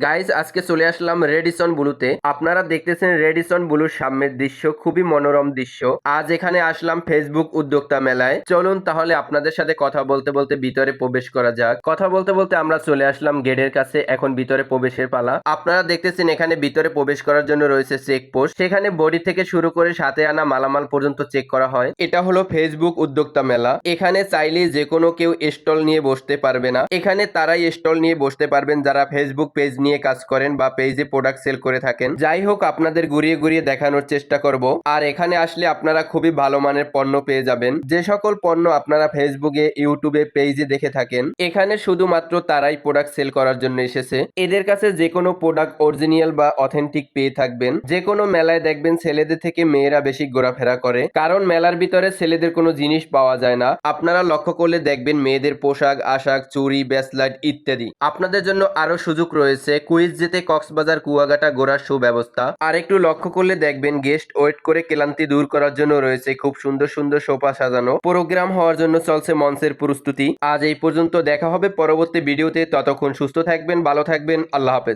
Guys আজকে চলে আসলাম Radisson ব্লুতে। আপনারা দেখতেছেন রেডিসন ব্লুর সামনের দৃশ্য, খুবই মনোরম দৃশ্য। আজ এখানে আসলাম ফেসবুক উদ্যোক্তা মেলায়। চলুন তাহলে আপনাদের সাথে কথা বলতে বলতে ভিতরে প্রবেশ করা যাক। কথা বলতে বলতে আমরা চলে আসলাম গেটের কাছে, এখন ভিতরে প্রবেশের পালা। আপনারা দেখতেছেন এখানে ভিতরে প্রবেশ করার জন্য রয়েছে চেক পোস্ট, সেখানে বডি থেকে শুরু করে সাথে আনা মালামাল পর্যন্ত চেক করা হয়। এটা হলো ফেসবুক উদ্যোক্তা মেলা। এখানে চাইলেই যে কোনো কেউ স্টল নিয়ে বসতে পারবে না, এখানে তারাই স্টল নিয়ে বসতে পারবেন যারা ফেসবুক পেজ নিয়ে কাজ করেন বা পেজে প্রোডাক্ট সেল করে থাকেন। যাই হোক, আপনাদের ঘুরিয়ে ঘুরিয়ে দেখানোর চেষ্টা করব। আর এখানে আসলে আপনারা খুবই ভালো মানের পণ্য পেয়ে যাবেন। যে সকল পণ্য আপনারা ফেসবুকে, ইউটিউবে, পেজে দেখে থাকেন, এখানে শুধুমাত্র তারাই প্রোডাক্ট সেল করার জন্য এসেছে। এদের কাছে যে কোনো প্রোডাক্ট অরিজিনাল বা অথেন্টিক পেয়ে থাকবেন। যে কোনো মেলায় দেখবেন ছেলেদের থেকে মেয়েরা বেশি ঘোরাফেরা করে, কারণ মেলার ভিতরে ছেলেদের কোনো জিনিস পাওয়া যায় না। আপনারা লক্ষ্য করলে দেখবেন মেয়েদের পোশাক আশাক, চুড়ি, ব্রেসলেট ইত্যাদি। আপনাদের জন্য আরো সুযোগ রয়েছে কুইজ জিতে কক্সবাজার কুয়াকাটা ঘোরার সুব্যবস্থা। আর একটু লক্ষ্য করলে দেখবেন গেস্ট ওয়েট করে ক্লান্তি দূর করার জন্য রয়েছে খুব সুন্দর সুন্দর সোফা সাজানো। প্রোগ্রাম হওয়ার জন্য চলছে মঞ্চের প্রস্তুতি। আজ এই পর্যন্ত, দেখা হবে পরবর্তী ভিডিওতে। ততক্ষণ সুস্থ থাকবেন, ভালো থাকবেন, আল্লাহ হাফেজ।